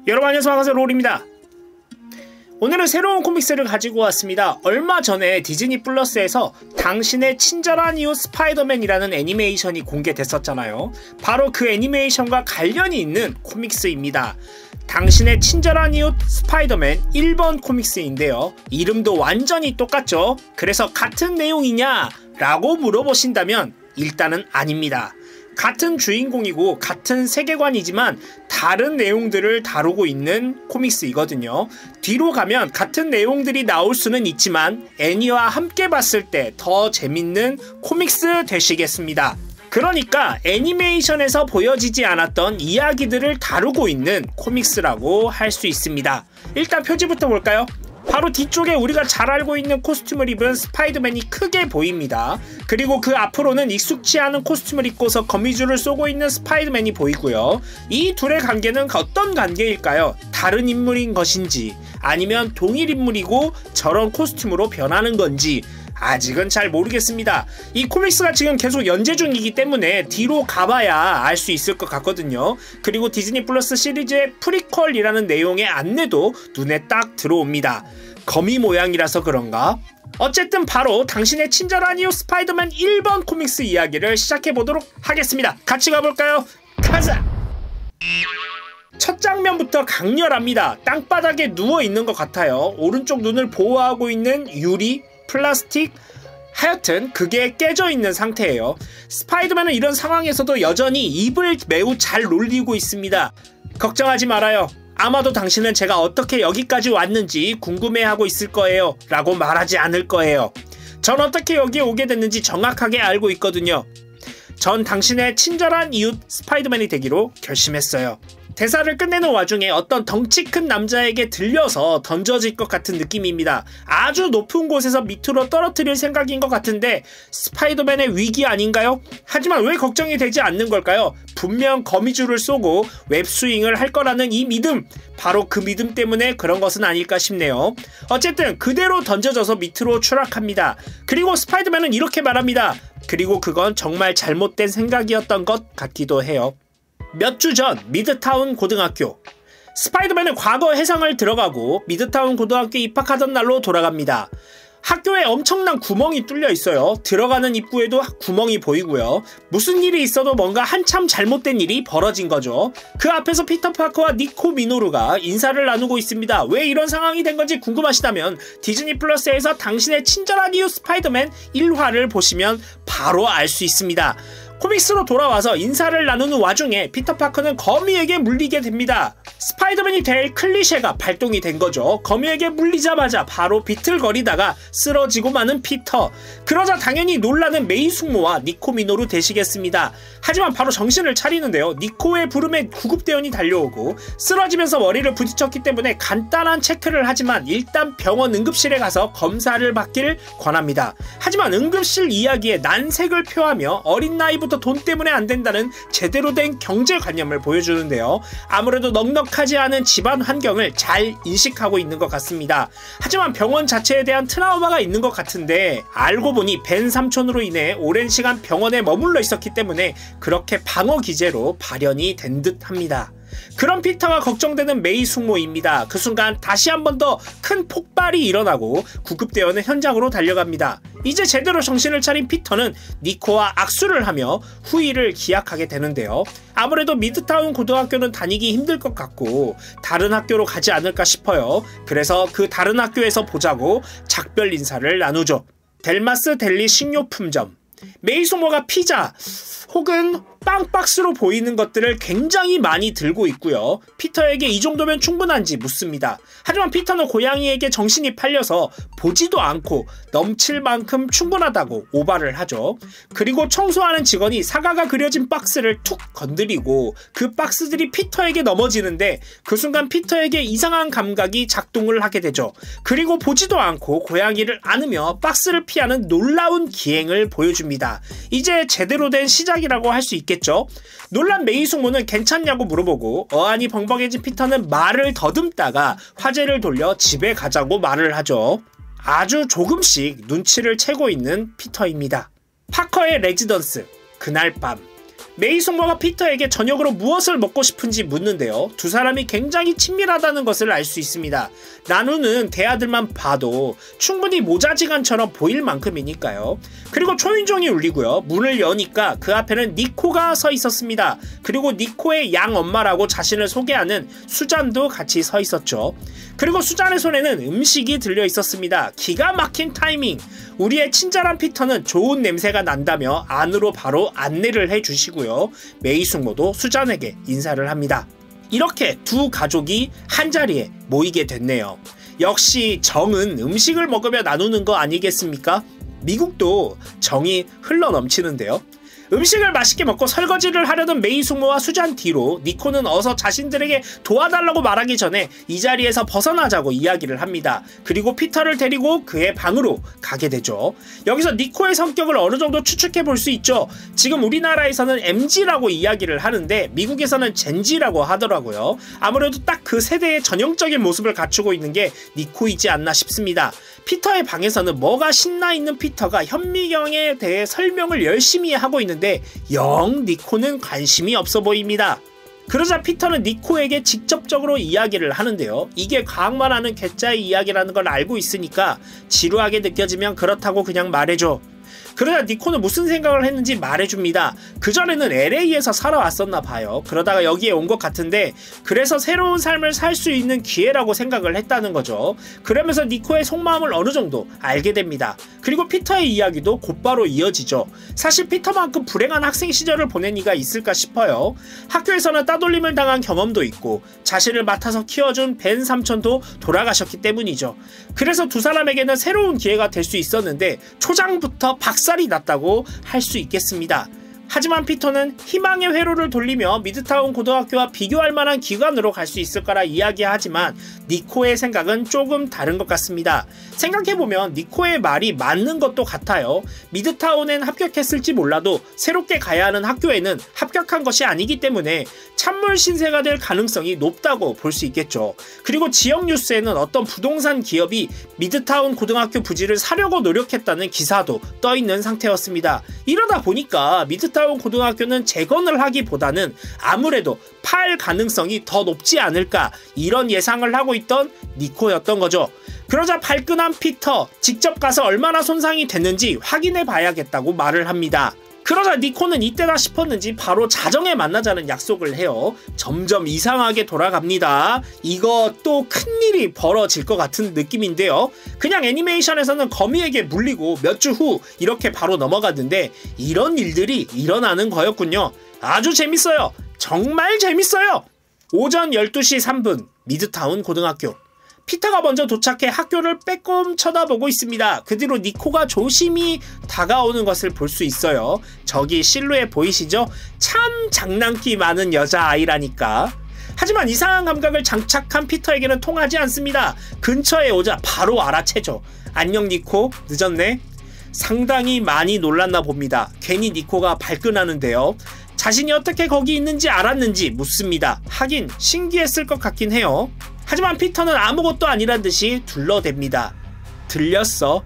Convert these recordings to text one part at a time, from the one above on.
여러분 안녕하세요. 반갑습니다. 롤입니다. 오늘은 새로운 코믹스를 가지고 왔습니다. 얼마 전에 디즈니 플러스에서 당신의 친절한 이웃 스파이더맨이라는 애니메이션이 공개됐었잖아요. 바로 그 애니메이션과 관련이 있는 코믹스입니다. 당신의 친절한 이웃 스파이더맨 1번 코믹스인데요. 이름도 완전히 똑같죠? 그래서 같은 내용이냐? 라고 물어보신다면 일단은 아닙니다. 같은 주인공이고 같은 세계관이지만 다른 내용들을 다루고 있는 코믹스이거든요. 뒤로 가면 같은 내용들이 나올 수는 있지만 애니와 함께 봤을 때 더 재밌는 코믹스 되시겠습니다. 그러니까 애니메이션에서 보여지지 않았던 이야기들을 다루고 있는 코믹스라고 할 수 있습니다. 일단 표지부터 볼까요? 바로 뒤쪽에 우리가 잘 알고 있는 코스튬을 입은 스파이더맨이 크게 보입니다. 그리고 그 앞으로는 익숙치 않은 코스튬을 입고서 거미줄을 쏘고 있는 스파이더맨이 보이고요. 이 둘의 관계는 어떤 관계일까요? 다른 인물인 것인지 아니면 동일 인물이고 저런 코스튬으로 변하는 건지 아직은 잘 모르겠습니다. 이 코믹스가 지금 계속 연재 중이기 때문에 뒤로 가봐야 알 수 있을 것 같거든요. 그리고 디즈니 플러스 시리즈의 프리퀄이라는 내용의 안내도 눈에 딱 들어옵니다. 거미 모양이라서 그런가? 어쨌든 바로 당신의 친절한 이웃 스파이더맨 1번 코믹스 이야기를 시작해보도록 하겠습니다. 같이 가볼까요? 가자! 첫 장면부터 강렬합니다. 땅바닥에 누워있는 것 같아요. 오른쪽 눈을 보호하고 있는 유리, 플라스틱, 하여튼 그게 깨져 있는 상태예요. 스파이더맨은 이런 상황에서도 여전히 입을 매우 잘 놀리고 있습니다. 걱정하지 말아요. 아마도 당신은 제가 어떻게 여기까지 왔는지 궁금해하고 있을 거예요. 라고 말하지 않을 거예요. 전 어떻게 여기에 오게 됐는지 정확하게 알고 있거든요. 전 당신의 친절한 이웃 스파이더맨이 되기로 결심했어요. 대사를 끝내는 와중에 어떤 덩치 큰 남자에게 들려서 던져질 것 같은 느낌입니다. 아주 높은 곳에서 밑으로 떨어뜨릴 생각인 것 같은데 스파이더맨의 위기 아닌가요? 하지만 왜 걱정이 되지 않는 걸까요? 분명 거미줄을 쏘고 웹스윙을 할 거라는 이 믿음, 바로 그 믿음 때문에 그런 것은 아닐까 싶네요. 어쨌든 그대로 던져져서 밑으로 추락합니다. 그리고 스파이더맨은 이렇게 말합니다. 그리고 그건 정말 잘못된 생각이었던 것 같기도 해요. 몇 주 전 미드타운 고등학교. 스파이더맨은 과거 해상을 들어가고 미드타운 고등학교에 입학하던 날로 돌아갑니다. 학교에 엄청난 구멍이 뚫려 있어요. 들어가는 입구에도 구멍이 보이고요. 무슨 일이 있어도 뭔가 한참 잘못된 일이 벌어진 거죠. 그 앞에서 피터 파커와 니코 미노루가 인사를 나누고 있습니다. 왜 이런 상황이 된 건지 궁금하시다면 디즈니 플러스에서 당신의 친절한 이웃 스파이더맨 1화를 보시면 바로 알 수 있습니다. 코믹스로 돌아와서 인사를 나누는 와중에 피터 파커는 거미에게 물리게 됩니다. 스파이더맨이 될 클리셰가 발동이 된 거죠. 거미에게 물리자마자 바로 비틀거리다가 쓰러지고 마는 피터. 그러자 당연히 놀라는 메이 숙모와 니코 미노루 되시겠습니다. 하지만 바로 정신을 차리는데요. 니코의 부름에 구급대원이 달려오고 쓰러지면서 머리를 부딪혔기 때문에 간단한 체크를 하지만 일단 병원 응급실에 가서 검사를 받기를 권합니다. 하지만 응급실 이야기에 난색을 표하며 어린 나이부터 돈 때문에 안 된다는 제대로 된 경제관념을 보여주는데요. 아무래도 넉넉하지 않은 집안 환경을 잘 인식하고 있는 것 같습니다. 하지만 병원 자체에 대한 트라우마가 있는 것 같은데 알고 보니 벤 삼촌으로 인해 오랜 시간 병원에 머물러 있었기 때문에 그렇게 방어 기제로 발현이 된 듯 합니다. 그런 피터가 걱정되는 메이 숙모입니다. 그 순간 다시 한 번 더 큰 폭발이 일어나고 구급대원은 현장으로 달려갑니다. 이제 제대로 정신을 차린 피터는 니코와 악수를 하며 후일을 기약하게 되는데요. 아무래도 미드타운 고등학교는 다니기 힘들 것 같고 다른 학교로 가지 않을까 싶어요. 그래서 그 다른 학교에서 보자고 작별 인사를 나누죠. 델마스 델리 식료품점. 메이 숙모가 피자 혹은 빵 박스로 보이는 것들을 굉장히 많이 들고 있고요. 피터에게 이 정도면 충분한지 묻습니다. 하지만 피터는 고양이에게 정신이 팔려서 보지도 않고 넘칠 만큼 충분하다고 오바를 하죠. 그리고 청소하는 직원이 사과가 그려진 박스를 툭 건드리고 그 박스들이 피터에게 넘어지는데 그 순간 피터에게 이상한 감각이 작동을 하게 되죠. 그리고 보지도 않고 고양이를 안으며 박스를 피하는 놀라운 기행을 보여줍니다. 이제 제대로 된 시작이라고 할 수 있겠죠. 놀란 메이 숙모는 괜찮냐고 물어보고 어안이 벙벙해진 피터는 말을 더듬다가 화제를 돌려 집에 가자고 말을 하죠. 아주 조금씩 눈치를 채고 있는 피터입니다. 파커의 레지던스. 그날 밤 메이 숙모가 피터에게 저녁으로 무엇을 먹고 싶은지 묻는데요. 두 사람이 굉장히 친밀하다는 것을 알 수 있습니다. 나누는 대화들만 봐도 충분히 모자지간처럼 보일 만큼이니까요. 그리고 초인종이 울리고요. 문을 여니까 그 앞에는 니코가 서 있었습니다. 그리고 니코의 양 엄마라고 자신을 소개하는 수잔도 같이 서 있었죠. 그리고 수잔의 손에는 음식이 들려 있었습니다. 기가 막힌 타이밍. 우리의 친절한 피터는 좋은 냄새가 난다며 안으로 바로 안내를 해주시고요. 메이 숙모도 수잔에게 인사를 합니다. 이렇게 두 가족이 한자리에 모이게 됐네요. 역시 정은 음식을 먹으며 나누는 거 아니겠습니까? 미국도 정이 흘러넘치는데요. 음식을 맛있게 먹고 설거지를 하려던 메이 숙모와 수잔 뒤로 니코는 어서 자신들에게 도와달라고 말하기 전에 이 자리에서 벗어나자고 이야기를 합니다. 그리고 피터를 데리고 그의 방으로 가게 되죠. 여기서 니코의 성격을 어느 정도 추측해 볼 수 있죠. 지금 우리나라에서는 MZ라고 이야기를 하는데 미국에서는 젠지라고 하더라고요. 아무래도 딱 그 세대의 전형적인 모습을 갖추고 있는 게 니코이지 않나 싶습니다. 피터의 방에서는 뭐가 신나 있는 피터가 현미경에 대해 설명을 열심히 하고 있는데 영 니코는 관심이 없어 보입니다. 그러자 피터는 니코에게 직접적으로 이야기를 하는데요. 이게 과학만 하는 괴짜의 이야기라는 걸 알고 있으니까 지루하게 느껴지면 그렇다고 그냥 말해줘. 그러자 니코는 무슨 생각을 했는지 말해줍니다. 그전에는 LA에서 살아왔었나 봐요. 그러다가 여기에 온 것 같은데 그래서 새로운 삶을 살 수 있는 기회라고 생각을 했다는 거죠. 그러면서 니코의 속마음을 어느 정도 알게 됩니다. 그리고 피터의 이야기도 곧바로 이어지죠. 사실 피터만큼 불행한 학생 시절을 보낸 이가 있을까 싶어요. 학교에서는 따돌림을 당한 경험도 있고 자신을 맡아서 키워준 벤 삼촌도 돌아가셨기 때문이죠. 그래서 두 사람에게는 새로운 기회가 될 수 있었는데 초장부터 박살이 났다고 할 수 있겠습니다. 하지만 피터는 희망의 회로를 돌리며 미드타운 고등학교와 비교할 만한 기관으로 갈 수 있을 거라 이야기하지만 니코의 생각은 조금 다른 것 같습니다. 생각해보면 니코의 말이 맞는 것도 같아요. 미드타운엔 합격했을지 몰라도 새롭게 가야 하는 학교에는 합격한 것이 아니기 때문에 찬물 신세가 될 가능성이 높다고 볼 수 있겠죠. 그리고 지역 뉴스에는 어떤 부동산 기업이 미드타운 고등학교 부지를 사려고 노력했다는 기사도 떠있는 상태였습니다. 이러다 보니까 미드타운 고등학교는 재건을 하기보다는 아무래도 팔 가능성이 더 높지 않을까 이런 예상을 하고 있던 니코였던 거죠. 그러자 발끈한 피터, 직접 가서 얼마나 손상이 됐는지 확인해 봐야겠다고 말을 합니다. 그러자 니코는 이때다 싶었는지 바로 자정에 만나자는 약속을 해요. 점점 이상하게 돌아갑니다. 이거 또 큰일이 벌어질 것 같은 느낌인데요. 그냥 애니메이션에서는 거미에게 물리고 몇 주 후 이렇게 바로 넘어가는데 이런 일들이 일어나는 거였군요. 아주 재밌어요. 정말 재밌어요. 오전 12시 3분 미드타운 고등학교. 피터가 먼저 도착해 학교를 빼꼼 쳐다보고 있습니다. 그 뒤로 니코가 조심히 다가오는 것을 볼 수 있어요. 저기 실루엣 보이시죠? 참 장난기 많은 여자아이라니까. 하지만 이상한 감각을 장착한 피터에게는 통하지 않습니다. 근처에 오자 바로 알아채죠. 안녕 니코, 늦었네. 상당히 많이 놀랐나 봅니다. 괜히 니코가 발끈하는데요. 자신이 어떻게 거기 있는지 알았는지 묻습니다. 하긴 신기했을 것 같긴 해요. 하지만 피터는 아무것도 아니란 듯이 둘러댑니다. 들렸어.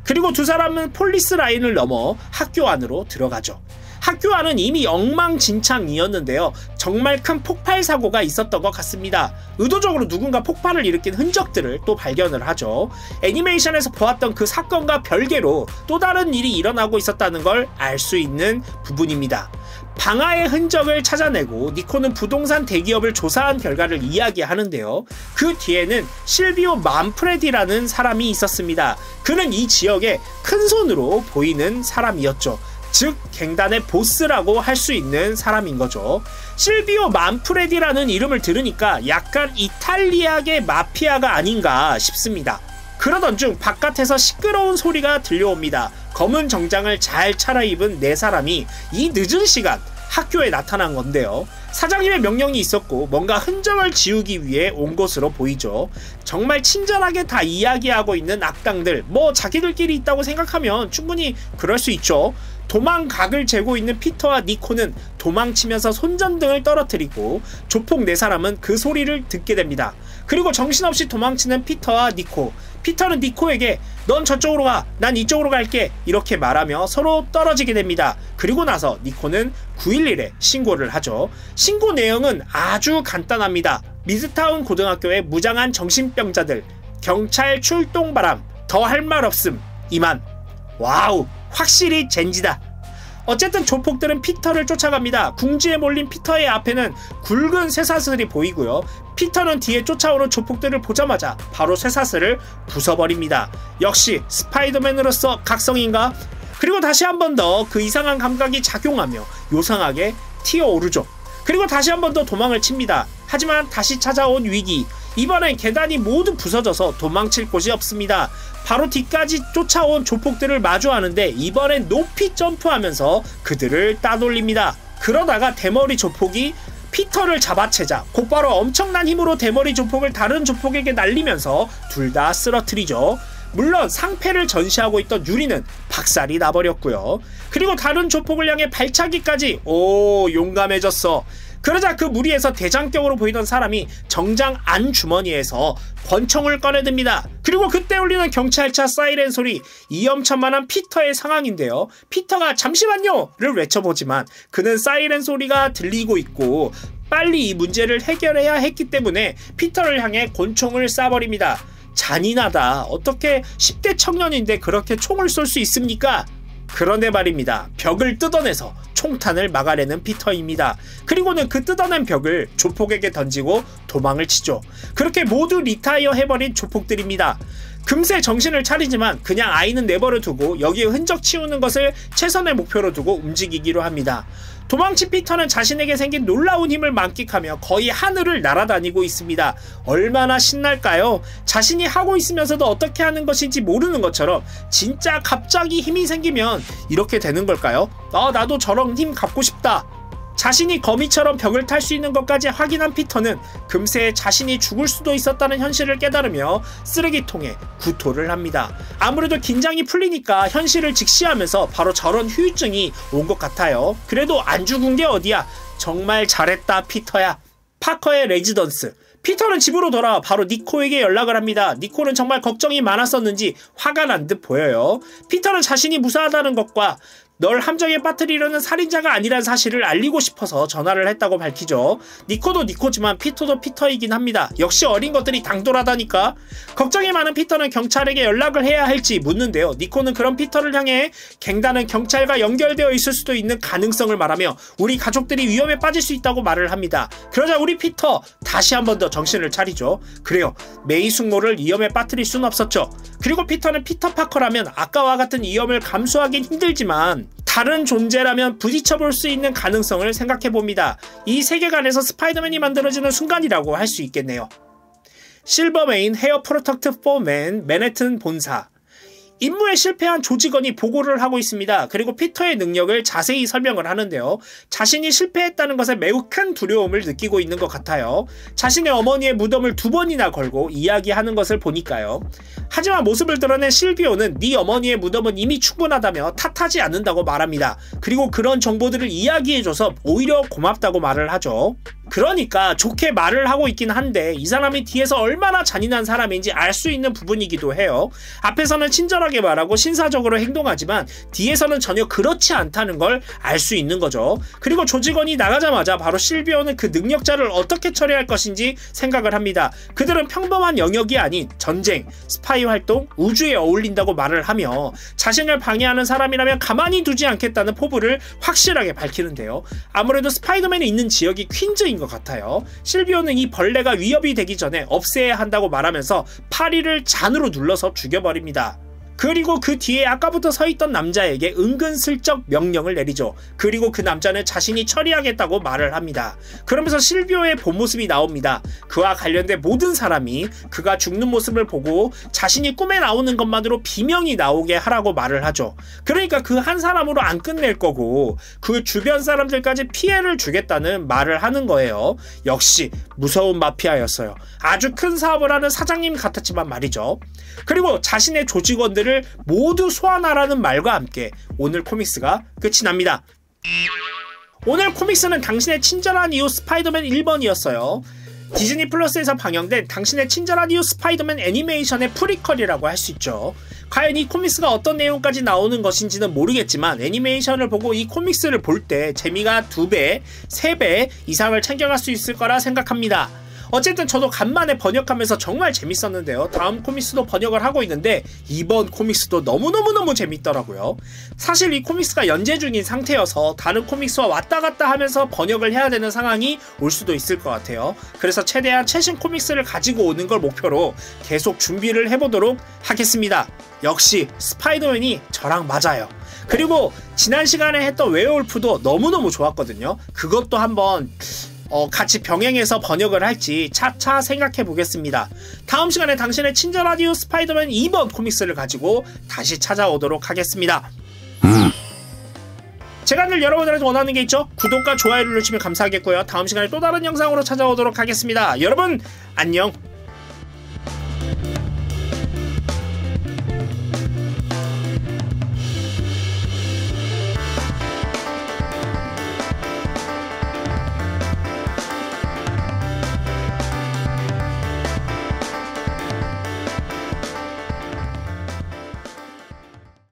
그리고 두 사람은 폴리스 라인을 넘어 학교 안으로 들어가죠. 학교 안은 이미 엉망진창이었는데요. 정말 큰 폭발 사고가 있었던 것 같습니다. 의도적으로 누군가 폭발을 일으킨 흔적들을 또 발견을 하죠. 애니메이션에서 보았던 그 사건과 별개로 또 다른 일이 일어나고 있었다는 걸 알 수 있는 부분입니다. 방화의 흔적을 찾아내고 니코는 부동산 대기업을 조사한 결과를 이야기하는데요. 그 뒤에는 실비오 만프레디라는 사람이 있었습니다. 그는 이 지역의 큰손으로 보이는 사람이었죠. 즉 갱단의 보스라고 할 수 있는 사람인 거죠. 실비오 만프레디라는 이름을 들으니까 약간 이탈리아계 마피아가 아닌가 싶습니다. 그러던 중 바깥에서 시끄러운 소리가 들려옵니다. 검은 정장을 잘 차려입은 네 사람이 이 늦은 시간 학교에 나타난 건데요. 사장님의 명령이 있었고 뭔가 흔적을 지우기 위해 온 것으로 보이죠. 정말 친절하게 다 이야기하고 있는 악당들, 뭐 자기들끼리 있다고 생각하면 충분히 그럴 수 있죠. 도망각을 재고 있는 피터와 니코는 도망치면서 손전등을 떨어뜨리고 조폭 네 사람은 그 소리를 듣게 됩니다. 그리고 정신없이 도망치는 피터와 니코. 피터는 니코에게 넌 저쪽으로 가, 난 이쪽으로 갈게 이렇게 말하며 서로 떨어지게 됩니다. 그리고 나서 니코는 911에 신고를 하죠. 신고 내용은 아주 간단합니다. 미드타운 고등학교의 무장한 정신병자들, 경찰 출동 바람, 더 할 말 없음, 이만. 와우, 확실히 젠지다. 어쨌든 조폭들은 피터를 쫓아갑니다. 궁지에 몰린 피터의 앞에는 굵은 쇠사슬이 보이고요. 피터는 뒤에 쫓아오는 조폭들을 보자마자 바로 쇠사슬을 부숴버립니다. 역시 스파이더맨으로서 각성인가? 그리고 다시 한 번 더 그 이상한 감각이 작용하며 요상하게 튀어오르죠. 그리고 다시 한 번 더 도망을 칩니다. 하지만 다시 찾아온 위기. 이번엔 계단이 모두 부서져서 도망칠 곳이 없습니다. 바로 뒤까지 쫓아온 조폭들을 마주하는데 이번엔 높이 점프하면서 그들을 따돌립니다. 그러다가 대머리 조폭이 피터를 잡아채자 곧바로 엄청난 힘으로 대머리 조폭을 다른 조폭에게 날리면서 둘 다 쓰러뜨리죠. 물론 상패를 전시하고 있던 유리는 박살이 나버렸고요. 그리고 다른 조폭을 향해 발차기까지. 오, 용감해졌어. 그러자 그 무리에서 대장격으로 보이던 사람이 정장 안 주머니에서 권총을 꺼내듭니다. 그리고 그때 울리는 경찰차 사이렌 소리, 위험천만한 피터의 상황인데요. 피터가 잠시만요를 외쳐보지만 그는 사이렌 소리가 들리고 있고 빨리 이 문제를 해결해야 했기 때문에 피터를 향해 권총을 쏴버립니다. 잔인하다. 어떻게 10대 청년인데 그렇게 총을 쏠 수 있습니까? 그런데 말입니다. 벽을 뜯어내서 총탄을 막아내는 피터입니다. 그리고는 그 뜯어낸 벽을 조폭에게 던지고 도망을 치죠. 그렇게 모두 리타이어 해버린 조폭들입니다. 금세 정신을 차리지만 그냥 아이는 내버려 두고 여기에 흔적 치우는 것을 최선의 목표로 두고 움직이기로 합니다. 도망친 피터는 자신에게 생긴 놀라운 힘을 만끽하며 거의 하늘을 날아다니고 있습니다. 얼마나 신날까요? 자신이 하고 있으면서도 어떻게 하는 것인지 모르는 것처럼 진짜 갑자기 힘이 생기면 이렇게 되는 걸까요? 나도 저런 힘 갖고 싶다. 자신이 거미처럼 벽을 탈 수 있는 것까지 확인한 피터는 금세 자신이 죽을 수도 있었다는 현실을 깨달으며 쓰레기통에 구토를 합니다. 아무래도 긴장이 풀리니까 현실을 직시하면서 바로 저런 후유증이 온 것 같아요. 그래도 안 죽은 게 어디야. 정말 잘했다 피터야. 파커의 레지던스. 피터는 집으로 돌아와 바로 니코에게 연락을 합니다. 니코는 정말 걱정이 많았었는지 화가 난 듯 보여요. 피터는 자신이 무사하다는 것과 널 함정에 빠뜨리려는 살인자가 아니란 사실을 알리고 싶어서 전화를 했다고 밝히죠. 니코도 니코지만 피터도 피터이긴 합니다. 역시 어린 것들이 당돌하다니까. 걱정이 많은 피터는 경찰에게 연락을 해야 할지 묻는데요. 니코는 그런 피터를 향해 갱단은 경찰과 연결되어 있을 수도 있는 가능성을 말하며 우리 가족들이 위험에 빠질 수 있다고 말을 합니다. 그러자 우리 피터 다시 한 번 더 정신을 차리죠. 그래요. 메이 숙모를 위험에 빠뜨릴 순 없었죠. 그리고 피터는 피터 파커라면 아까와 같은 위험을 감수하긴 힘들지만 다른 존재라면 부딪혀볼 수 있는 가능성을 생각해봅니다. 이 세계관에서 스파이더맨이 만들어지는 순간이라고 할 수 있겠네요. 실버메인 헤어 프로덕트 포맨 맨해튼 본사. 임무에 실패한 조직원이 보고를 하고 있습니다. 그리고 피터의 능력을 자세히 설명을 하는데요. 자신이 실패했다는 것에 매우 큰 두려움을 느끼고 있는 것 같아요. 자신의 어머니의 무덤을 2번이나 걸고 이야기하는 것을 보니까요. 하지만 모습을 드러낸 실비오는 네 어머니의 무덤은 이미 충분하다며 탓하지 않는다고 말합니다. 그리고 그런 정보들을 이야기해줘서 오히려 고맙다고 말을 하죠. 그러니까 좋게 말을 하고 있긴 한데 이 사람이 뒤에서 얼마나 잔인한 사람인지 알 수 있는 부분이기도 해요. 앞에서는 친절하게 말하고 신사적으로 행동하지만 뒤에서는 전혀 그렇지 않다는 걸 알 수 있는 거죠. 그리고 조직원이 나가자마자 바로 실비오는 그 능력자를 어떻게 처리할 것인지 생각을 합니다. 그들은 평범한 영역이 아닌 전쟁, 스파이 활동, 우주에 어울린다고 말을 하며 자신을 방해하는 사람이라면 가만히 두지 않겠다는 포부를 확실하게 밝히는데요. 아무래도 스파이더맨이 있는 지역이 퀸즈인 것 같아요. 실비오는 이 벌레가 위협이 되기 전에 없애야 한다고 말하면서 파리를 잔으로 눌러서 죽여버립니다. 그리고 그 뒤에 아까부터 서있던 남자에게 은근슬쩍 명령을 내리죠. 그리고 그 남자는 자신이 처리하겠다고 말을 합니다. 그러면서 실비오의 본 모습이 나옵니다. 그와 관련된 모든 사람이 그가 죽는 모습을 보고 자신이 꿈에 나오는 것만으로 비명이 나오게 하라고 말을 하죠. 그러니까 그 한 사람으로 안 끝낼 거고 그 주변 사람들까지 피해를 주겠다는 말을 하는 거예요. 역시 무서운 마피아였어요. 아주 큰 사업을 하는 사장님 같았지만 말이죠. 그리고 자신의 조직원들을 모두 소환하라는 말과 함께 오늘 코믹스가 끝이 납니다. 오늘 코믹스는 당신의 친절한 이웃 스파이더맨 1번이었어요. 디즈니 플러스에서 방영된 당신의 친절한 이웃 스파이더맨 애니메이션의 프리퀄이라고 할 수 있죠. 과연 이 코믹스가 어떤 내용까지 나오는 것인지는 모르겠지만 애니메이션을 보고 이 코믹스를 볼 때 재미가 2배, 3배 이상을 챙겨갈 수 있을 거라 생각합니다. 어쨌든 저도 간만에 번역하면서 정말 재밌었는데요. 다음 코믹스도 번역을 하고 있는데 이번 코믹스도 너무너무 재밌더라고요. 사실 이 코믹스가 연재 중인 상태여서 다른 코믹스와 왔다 갔다 하면서 번역을 해야 되는 상황이 올 수도 있을 것 같아요. 그래서 최대한 최신 코믹스를 가지고 오는 걸 목표로 계속 준비를 해보도록 하겠습니다. 역시 스파이더맨이 저랑 맞아요. 그리고 지난 시간에 했던 웨어울프도 너무너무 좋았거든요. 그것도 한번 같이 병행해서 번역을 할지 차차 생각해 보겠습니다. 다음 시간에 당신의 친절한 이웃 스파이더맨 2번 코믹스를 가지고 다시 찾아오도록 하겠습니다. 제가 늘 여러분들한테 원하는 게 있죠? 구독과 좋아요를 누르시면 감사하겠고요. 다음 시간에 또 다른 영상으로 찾아오도록 하겠습니다. 여러분 안녕.